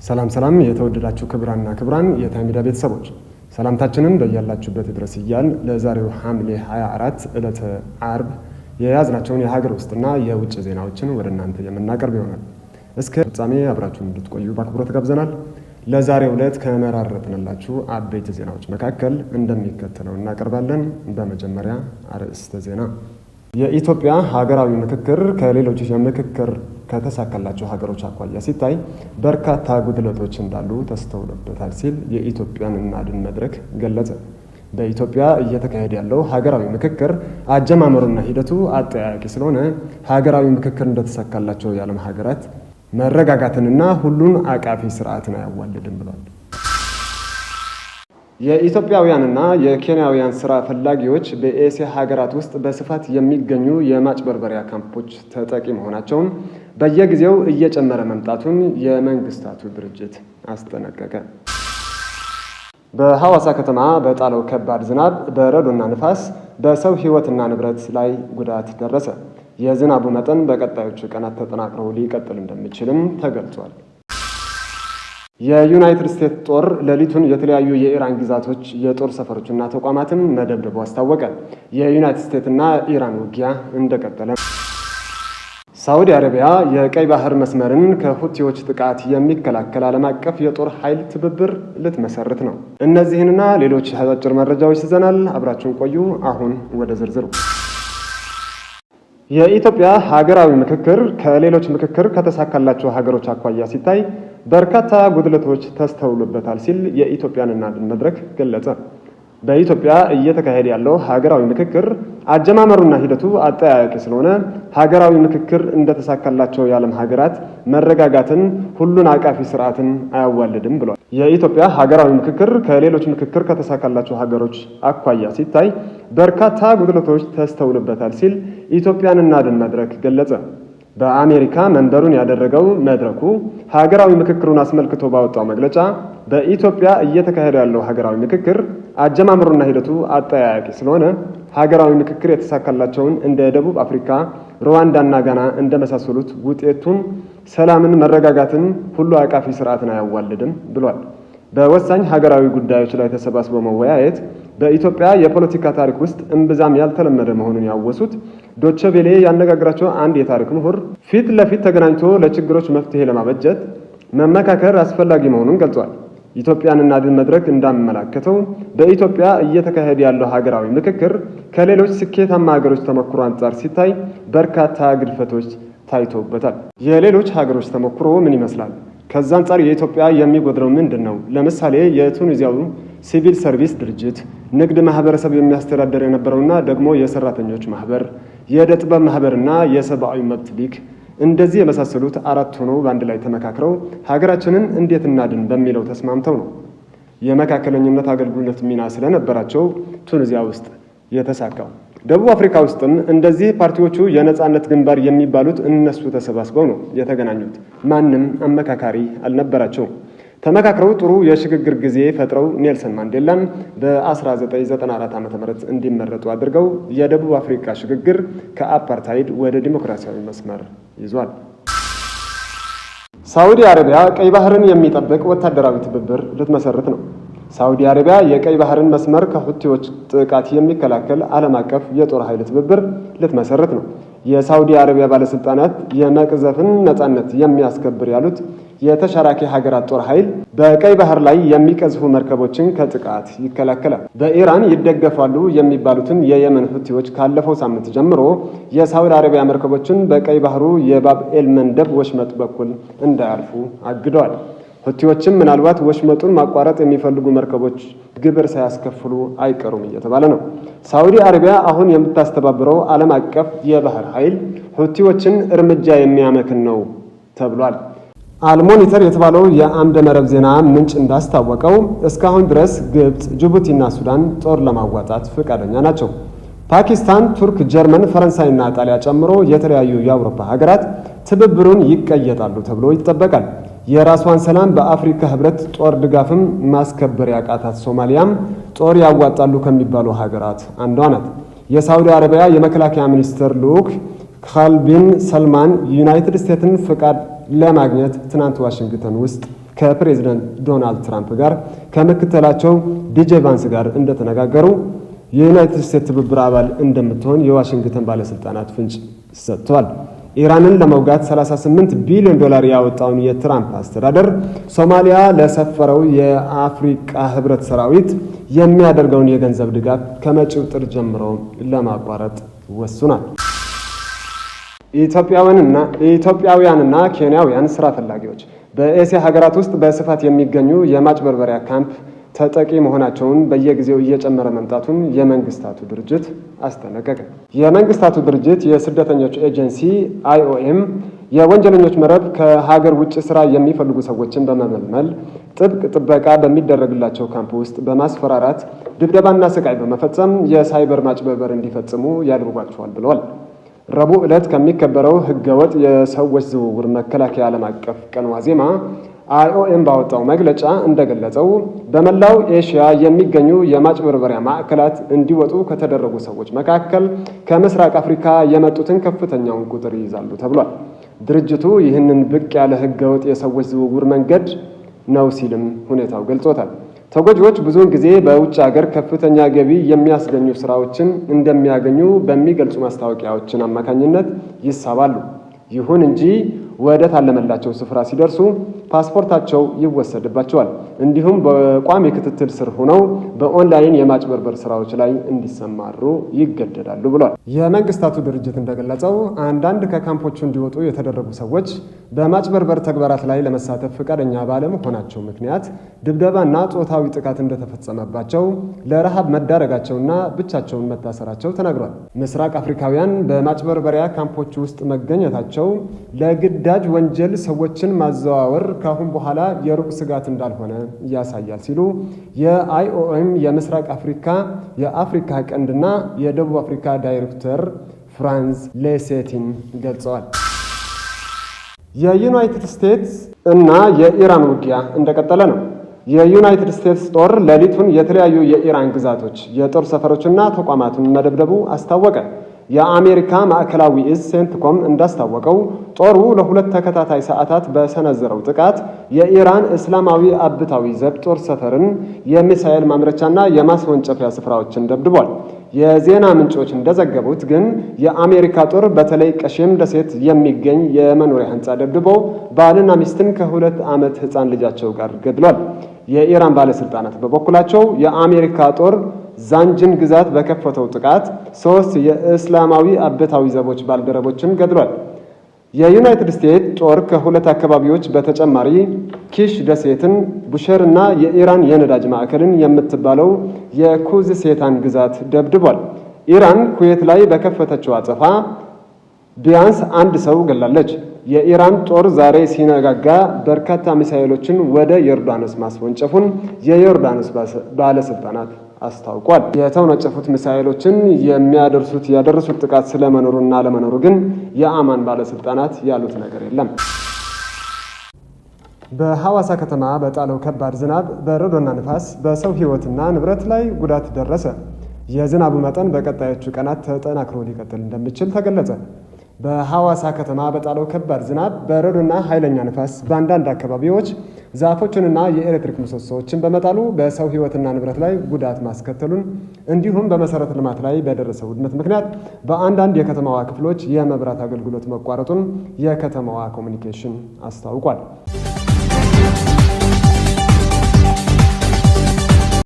ሰላም የተወደዳችሁ ክብራን የታይሚዲያ ቤተሰቦች ሰላምታችንን በእያላችሁበት ድረስ ይያል ለዛሬው ሐምሌ 24 ዕለተ ዓርብ የያዝናቸውን የሀገር ውስጥና የውጭ ዜናዎችን ወደ እናንተ የምናቀርብ ይሆናል። እስከ ፍጻሜ አብራችሁን እንድትቆዩ በአክብሮት ጋብዘናል። ለዛሬው ዕለት ከመራረጥንላችሁ አበይት ዜናዎች መካከል እንደሚከተለው እናቀርባለን። በመጀመሪያ አርዕስተ ዜና። የኢትዮጵያ ሀገራዊ ምክክር ከሌሎች የምክክር ከተሳካላቸው ሀገሮች አኳያ ሲታይ በርካታ ጉድለቶች እንዳሉ ተስተውሎበታል ሲል የኢትዮጵያን እናድን መድረክ ገለጸ። በኢትዮጵያ እየተካሄደ ያለው ሀገራዊ ምክክር አጀማመሩና ሂደቱ አጠያያቂ ስለሆነ ሀገራዊ ምክክር እንደተሳካላቸው የዓለም ሀገራት መረጋጋትንና ሁሉን አቃፊ ስርዓትን አያዋልድም ብሏል። የኢትዮጵያውያንና የኬንያውያን ስራ ፈላጊዎች በኤሲያ ሀገራት ውስጥ በስፋት የሚገኙ የማጭበርበሪያ ካምፖች ተጠቂ መሆናቸውን በየጊዜው እየጨመረ መምጣቱን የመንግስታቱ ድርጅት አስጠነቀቀ። በሐዋሳ ከተማ በጣለው ከባድ ዝናብ፣ በረዶና ንፋስ በሰው ሕይወትና ንብረት ላይ ጉዳት ደረሰ። የዝናቡ መጠን በቀጣዮቹ ቀናት ተጠናክሮ ሊቀጥል እንደሚችልም ተገልጿል። የዩናይትድ ስቴትስ ጦር ሌሊቱን የተለያዩ የኢራን ግዛቶች የጦር ሰፈሮችና ተቋማትን መደብደቡ አስታወቀ። የዩናይትድ ስቴትስና ኢራን ውጊያ እንደቀጠለ። ሳዑዲ አረቢያ የቀይ ባህር መስመርን ከሁቲዎች ጥቃት የሚከላከል ዓለም አቀፍ የጦር ኃይል ትብብር ልትመሰርት ነው። እነዚህንና ሌሎች አጫጭር መረጃዎች ይዘናል። አብራችሁን ቆዩ። አሁን ወደ ዝርዝሩ። የኢትዮጵያ ሀገራዊ ምክክር ከሌሎች ምክክር ከተሳካላቸው ሀገሮች አኳያ ሲታይ በርካታ ጉድለቶች ተስተውሎበታል ሲል የኢትዮጵያን እናድን መድረክ ገለጸ። በኢትዮጵያ እየተካሄደ ያለው ሀገራዊ ምክክር አጀማመሩና ሂደቱ አጠያያቂ ስለሆነ ሀገራዊ ምክክር እንደተሳካላቸው የዓለም ሀገራት መረጋጋትን፣ ሁሉን አቃፊ ስርዓትን አያዋልድም ብሏል። የኢትዮጵያ ሀገራዊ ምክክር ከሌሎች ምክክር ከተሳካላቸው ሀገሮች አኳያ ሲታይ በርካታ ጉድለቶች ተስተውሎበታል ሲል ኢትዮጵያን እናድን መድረክ ገለጸ። በአሜሪካ መንበሩን ያደረገው መድረኩ ሀገራዊ ምክክሩን አስመልክቶ ባወጣው መግለጫ በኢትዮጵያ እየተካሄደ ያለው ሀገራዊ ምክክር አጀማመሩና ሂደቱ አጠያያቂ ስለሆነ ሀገራዊ ምክክር የተሳካላቸውን እንደ ደቡብ አፍሪካ፣ ሩዋንዳና ጋና እንደመሳሰሉት ውጤቱን ሰላምን፣ መረጋጋትን፣ ሁሉ አቃፊ ስርዓትን አያዋልድም ብሏል። በወሳኝ ሀገራዊ ጉዳዮች ላይ ተሰባስቦ መወያየት በኢትዮጵያ የፖለቲካ ታሪክ ውስጥ እምብዛም ያልተለመደ መሆኑን ያወሱት ዶቼ ቬለ ያነጋግራቸው አንድ የታሪክ ምሁር ፊት ለፊት ተገናኝቶ ለችግሮች መፍትሄ ለማበጀት መመካከር አስፈላጊ መሆኑን ገልጿል። ኢትዮጵያን እናድን መድረክ እንዳመላከተው በኢትዮጵያ እየተካሄደ ያለው ሀገራዊ ምክክር ከሌሎች ስኬታማ ሀገሮች ተሞክሮ አንጻር ሲታይ በርካታ ግድፈቶች ታይቶበታል። የሌሎች ሀገሮች ተሞክሮ ምን ይመስላል? ከዛ አንጻር የኢትዮጵያ የሚጎድለው ምንድን ነው? ለምሳሌ የቱኒዚያው ሲቪል ሰርቪስ ድርጅት ንግድ ማህበረሰብ የሚያስተዳደር የነበረውና ደግሞ የሰራተኞች ማህበር፣ የዕደ ጥበብ ማህበርና የሰብአዊ መብት ሊግ እንደዚህ የመሳሰሉት አራት ሆነው በአንድ ላይ ተመካክረው ሀገራችንን እንዴት እናድን በሚለው ተስማምተው ነው የመካከለኝነት አገልግሎት ሚና ስለነበራቸው ቱኒዚያ ውስጥ የተሳካው። ደቡብ አፍሪካ ውስጥም እንደዚህ ፓርቲዎቹ የነጻነት ግንባር የሚባሉት እነሱ ተሰባስበው ነው የተገናኙት። ማንም አመካካሪ አልነበራቸውም። ተመካክረው ጥሩ የሽግግር ጊዜ ፈጥረው ኔልሰን ማንዴላን በ1994 ዓ.ም እንዲመረጡ አድርገው የደቡብ አፍሪካ ሽግግር ከአፓርታይድ ወደ ዲሞክራሲያዊ መስመር ይዟል። ሳዑዲ አረቢያ ቀይ ባህርን የሚጠብቅ ወታደራዊ ትብብር ልትመሰርት ነው። ሳዑዲ አረቢያ የቀይ ባህርን መስመር ከሁቲዎች ጥቃት የሚከላከል ዓለም አቀፍ የጦር ኃይል ትብብር ልትመሰርት ነው። የሳዑዲ አረቢያ ባለስልጣናት የመቅዘፍን ነጻነት የሚያስከብር ያሉት የተሻራኪ ሀገራት ጦር ኃይል በቀይ ባህር ላይ የሚቀዝፉ መርከቦችን ከጥቃት ይከላከላል። በኢራን ይደገፋሉ የሚባሉትን የየመን ሁቲዎች ካለፈው ሳምንት ጀምሮ የሳዑዲ አረቢያ መርከቦችን በቀይ ባህሩ የባብ ኤል መንደብ ወሽመጥ በኩል እንዳያልፉ አግደዋል። ሁቲዎችም ምናልባት ወሽመጡን ማቋረጥ የሚፈልጉ መርከቦች ግብር ሳያስከፍሉ አይቀሩም እየተባለ ነው። ሳዑዲ አረቢያ አሁን የምታስተባብረው ዓለም አቀፍ የባህር ኃይል ሁቲዎችን እርምጃ የሚያመክን ነው ተብሏል። አልሞኒተር የተባለው የአምደ መረብ ዜና ምንጭ እንዳስታወቀው እስካሁን ድረስ ግብጽ፣ ጅቡቲና ሱዳን ጦር ለማዋጣት ፈቃደኛ ናቸው። ፓኪስታን፣ ቱርክ፣ ጀርመን፣ ፈረንሳይና ጣሊያ ጨምሮ የተለያዩ የአውሮፓ ሀገራት ትብብሩን ይቀየጣሉ ተብሎ ይጠበቃል። የራሷን ሰላም በአፍሪካ ህብረት ጦር ድጋፍም ማስከበር ያቃታት ሶማሊያም ጦር ያዋጣሉ ከሚባሉ ሀገራት አንዷ ናት። የሳዑዲ አረቢያ የመከላከያ ሚኒስትር ልዑክ ካሊድ ቢን ሰልማን ዩናይትድ ስቴትስን ፍቃድ ለማግኘት ትናንት ዋሽንግተን ውስጥ ከፕሬዝዳንት ዶናልድ ትራምፕ ጋር ከምክትላቸው ዲጄ ቫንስ ጋር እንደተነጋገሩ የዩናይትድ ስቴትስ ትብብር አባል እንደምትሆን የዋሽንግተን ባለስልጣናት ፍንጭ ሰጥተዋል። ኢራንን ለመውጋት 38 ቢሊዮን ዶላር ያወጣውን የትራምፕ አስተዳደር ሶማሊያ ለሰፈረው የአፍሪካ ህብረት ሰራዊት የሚያደርገውን የገንዘብ ድጋፍ ከመጪው ጥር ጀምሮ ለማቋረጥ ወስኗል። ኢትዮጵያውያንና ኬንያውያን ስራ ፈላጊዎች በኤስያ ሀገራት ውስጥ በስፋት የሚገኙ የማጭበርበሪያ ካምፕ ተጠቂ መሆናቸውን በየጊዜው እየጨመረ መምጣቱን የመንግስታቱ ድርጅት አስጠነቀቀ። የመንግስታቱ ድርጅት የስደተኞች ኤጀንሲ IOM የወንጀለኞች መረብ ከሀገር ውጭ ስራ የሚፈልጉ ሰዎችን በመመልመል ጥብቅ ጥበቃ በሚደረግላቸው ካምፕ ውስጥ በማስፈራራት ድብደባና ስቃይ በመፈጸም የሳይበር ማጭበርበር እንዲፈጽሙ ያደርጓቸዋል ብለዋል። ረቡዕ ዕለት ከሚከበረው ህገወጥ የሰዎች ዝውውር መከላከያ ዓለም አቀፍ ቀን ዋዜማ IOM ባወጣው መግለጫ እንደገለጸው በመላው ኤሽያ የሚገኙ የማጭበርበሪያ ማዕከላት እንዲወጡ ከተደረጉ ሰዎች መካከል ከምስራቅ አፍሪካ የመጡትን ከፍተኛውን ቁጥር ይይዛሉ ተብሏል። ድርጅቱ ይህንን ብቅ ያለ ህገወጥ የሰዎች ዝውውር መንገድ ነው ሲልም ሁኔታው ገልጾታል። ተጎጂዎች ብዙውን ጊዜ በውጭ ሀገር ከፍተኛ ገቢ የሚያስገኙ ስራዎችን እንደሚያገኙ በሚገልጹ ማስታወቂያዎችን አማካኝነት ይሳባሉ። ይሁን እንጂ ወደ ታለመላቸው ስፍራ ሲደርሱ ፓስፖርታቸው ይወሰድባቸዋል። እንዲሁም በቋሚ ክትትል ስር ሆነው በኦንላይን የማጭበርበር ስራዎች ላይ እንዲሰማሩ ይገደዳሉ ብሏል። የመንግስታቱ ድርጅት እንደገለጸው አንዳንድ ከካምፖቹ እንዲወጡ የተደረጉ ሰዎች በማጭበርበር ተግባራት ላይ ለመሳተፍ ፈቃደኛ ባለመሆናቸው ምክንያት ድብደባና ጾታዊ ጥቃት እንደተፈጸመባቸው፣ ለረሃብ መዳረጋቸውና ብቻቸውን መታሰራቸው ተናግሯል። ምስራቅ አፍሪካውያን በማጭበርበሪያ ካምፖቹ ውስጥ መገኘታቸው ለግዳጅ ወንጀል ሰዎችን ማዘዋወር ካሁን በኋላ የሩቅ ስጋት እንዳልሆነ ያሳያል ሲሉ የIOM የምስራቅ አፍሪካ የአፍሪካ ቀንድና የደቡብ አፍሪካ ዳይሬክተር ፍራንስ ሌሴቲን ገልጸዋል። የዩናይትድ ስቴትስ እና የኢራን ውጊያ እንደቀጠለ ነው። የዩናይትድ ስቴትስ ጦር ሌሊቱን የተለያዩ የኢራን ግዛቶች የጦር ሰፈሮችና ተቋማቱን መደብደቡ አስታወቀ። የአሜሪካ ማዕከላዊ እዝ ሴንትኮም እንዳስታወቀው ጦሩ ለሁለት ተከታታይ ሰዓታት በሰነዘረው ጥቃት የኢራን እስላማዊ አብዮታዊ ዘብ ጦር ሰፈርን፣ የሚሳኤል ማምረቻና የማስወንጨፊያ ስፍራዎችን ደብድቧል። የዜና ምንጮች እንደዘገቡት ግን የአሜሪካ ጦር በተለይ ቀሼም ደሴት የሚገኝ የመኖሪያ ህንፃ ደብድቦ ባልና ሚስትን ከ2 ዓመት ህፃን ልጃቸው ጋር ገድሏል። የኢራን ባለስልጣናት በበኩላቸው የአሜሪካ ጦር ዛንጅን ግዛት በከፈተው ጥቃት 3 የእስላማዊ አብዮታዊ ዘቦች ባልደረቦችን ገድሏል። የዩናይትድ ስቴትስ ጦር ከሁለት አካባቢዎች በተጨማሪ ኪሽ ደሴትን፣ ቡሸር እና የኢራን የነዳጅ ማዕከልን የምትባለው የኩዝስታን ግዛት ደብድቧል። ኢራን ኩዌት ላይ በከፈተችው አጸፋ ቢያንስ 1 ሰው ገላለች። የኢራን ጦር ዛሬ ሲነጋጋ በርካታ ሚሳኤሎችን ወደ ዮርዳኖስ ማስወንጨፉን የዮርዳኖስ ባለስልጣናት አስታውቋል። የተወነጨፉት ሚሳኤሎችን ያደረሱት ጥቃት ስለመኖሩና አለመኖሩ ግን የአማን ባለስልጣናት ያሉት ነገር የለም። በሐዋሳ ከተማ በጣለው ከባድ ዝናብ፣ በረዶና ንፋስ በሰው ሕይወትና ንብረት ላይ ጉዳት ደረሰ። የዝናቡ መጠን በቀጣዮቹ ቀናት ተጠናክሮ ሊቀጥል እንደሚችል ተገለጸ። በሐዋሳ ከተማ በጣለው ከባድ ዝናብ፣ በረዶና ኃይለኛ ንፋስ በአንዳንድ አካባቢዎች ዛፎችንና የኤሌክትሪክ ምሰሶዎችን በመጣሉ በሰው ሕይወትና ንብረት ላይ ጉዳት ማስከተሉን እንዲሁም በመሰረተ ልማት ላይ በደረሰው ውድመት ምክንያት በአንዳንድ የከተማዋ ክፍሎች የመብራት አገልግሎት መቋረጡን የከተማዋ ኮሚኒኬሽን አስታውቋል።